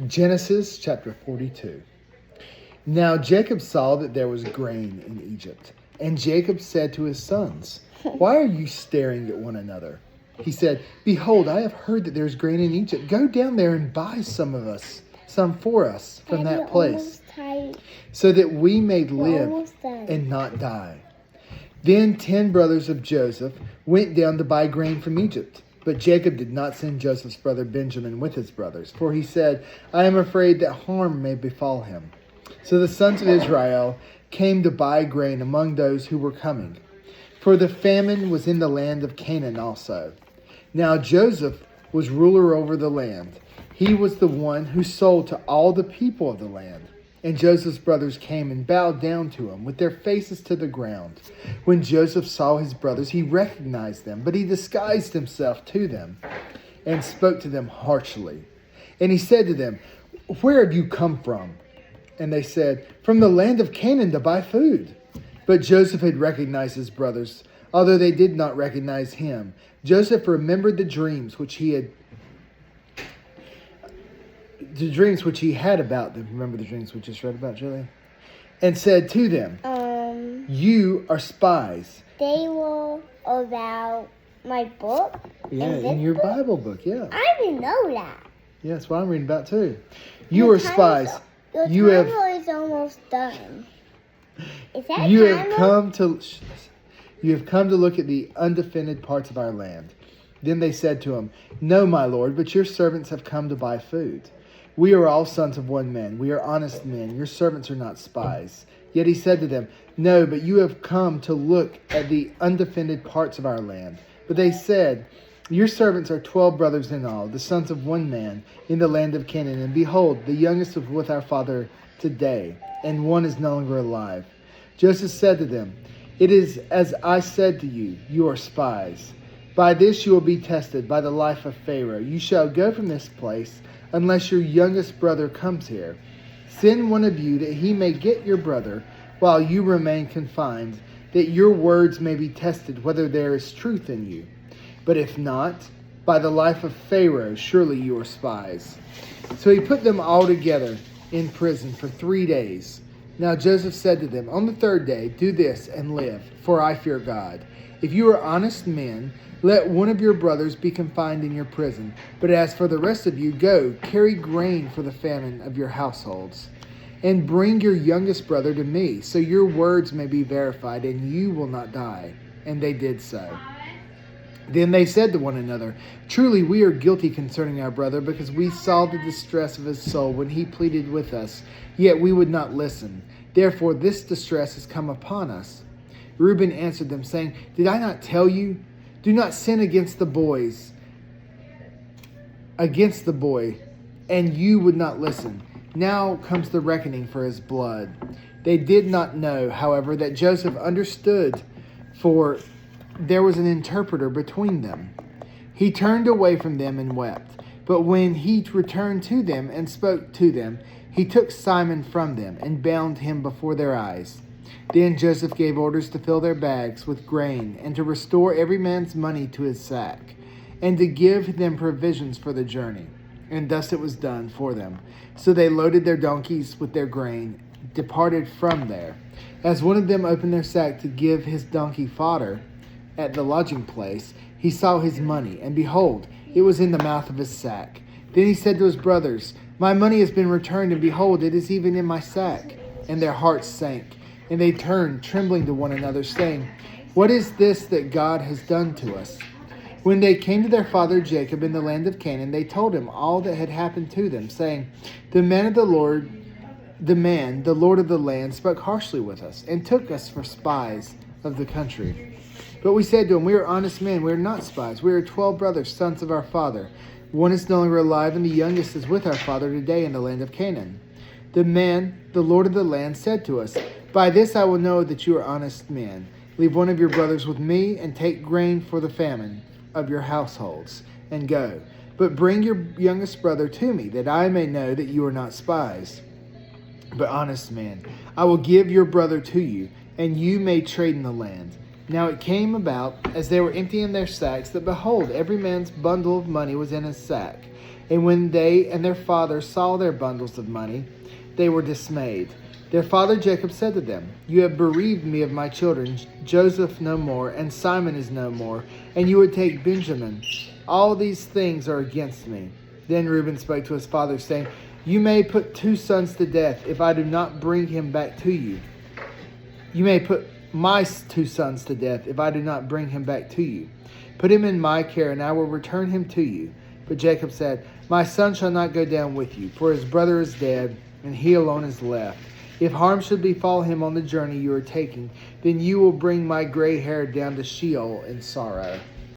Genesis chapter 42. Now Jacob saw that there was grain in Egypt, and Jacob said to his sons, "Why are you staring at one another?" He said, "Behold, I have heard that there is grain in Egypt. Go down there and buy some for us from that place, so that we may live and not die." Then 10 brothers of Joseph went down to buy grain from Egypt. But Jacob did not send Joseph's brother Benjamin with his brothers, for he said, "I am afraid that harm may befall him." So the sons of Israel came to buy grain among those who were coming, for the famine was in the land of Canaan also. Now Joseph was ruler over the land. He was the one who sold to all the people of the land. And Joseph's brothers came and bowed down to him with their faces to the ground. When Joseph saw his brothers, he recognized them, but he disguised himself to them and spoke to them harshly. And he said to them, "Where have you come from?" And they said, "From the land of Canaan to buy food." But Joseph had recognized his brothers, although they did not recognize him. Joseph remembered the dreams which he had about them. Remember the dreams we just read about, Julie? And said to them, "You are spies." They were about my book? Yeah, in your Bible book, yeah. I didn't know that. Yeah, that's what I'm reading about too. You are spies. Your timer is almost done. Is that You a have timer? you have come to look at the undefended parts of our land. Then they said to him, "No, my lord, but your servants have come to buy food. We are all sons of one man. We are honest men. Your servants are not spies." Yet he said to them, "No, but you have come to look at the undefended parts of our land." But they said, "Your servants are 12 brothers in all, the sons of one man, in the land of Canaan. And behold, the youngest was with our father today, and one is no longer alive." Joseph said to them, "It is as I said to you, you are spies. By this you will be tested, by the life of Pharaoh. You shall go from this place, unless your youngest brother comes here. Send one of you that he may get your brother while you remain confined, that your words may be tested whether there is truth in you. But if not, by the life of Pharaoh, surely you are spies." So he put them all together in prison for 3 days. Now Joseph said to them, "On the 3rd day, do this and live, for I fear God. If you are honest men, let one of your brothers be confined in your prison. But as for the rest of you, go, carry grain for the famine of your households. And bring your youngest brother to me, so your words may be verified, and you will not die." And they did so. Then they said to one another, "Truly we are guilty concerning our brother, because we saw the distress of his soul when he pleaded with us, yet we would not listen. Therefore this distress has come upon us." Reuben answered them, saying, "Did I not tell you? Do not sin against the boy, and you would not listen. Now comes the reckoning for his blood." They did not know, however, that Joseph understood, for there was an interpreter between them. He turned away from them and wept. But when he returned to them and spoke to them, he took Simon from them and bound him before their eyes. Then Joseph gave orders to fill their bags with grain, and to restore every man's money to his sack, and to give them provisions for the journey. And thus it was done for them. So they loaded their donkeys with their grain, departed from there. As one of them opened their sack to give his donkey fodder at the lodging place, he saw his money, and behold, it was in the mouth of his sack. Then he said to his brothers, "My money has been returned, and behold, it is even in my sack." And their hearts sank. And they turned, trembling to one another, saying, "What is this that God has done to us?" When they came to their father Jacob in the land of Canaan, they told him all that had happened to them, saying, the Lord of the land, spoke harshly with us, and took us for spies of the country. But we said to him, "We are honest men, we are not spies. We are 12 brothers, sons of our father. One is no longer alive, and the youngest is with our father today in the land of Canaan." The Lord of the land, said to us, "By this I will know that you are honest men. Leave one of your brothers with me, and take grain for the famine of your households, and go. But bring your youngest brother to me, that I may know that you are not spies, but honest men. I will give your brother to you, and you may trade in the land." Now it came about, as they were emptying their sacks, that behold, every man's bundle of money was in his sack. And when they and their father saw their bundles of money, they were dismayed. Their father Jacob said to them, "You have bereaved me of my children. Joseph no more, and Simon is no more, and you would take Benjamin. All these things are against me." Then Reuben spoke to his father, saying, "You may put 2 sons to death if I do not bring him back to you. You may put my 2 sons to death if I do not bring him back to you. Put him in my care, and I will return him to you." But Jacob said, "My son shall not go down with you, for his brother is dead, and he alone is left. If harm should befall him on the journey you are taking, then you will bring my gray hair down to Sheol in sorrow."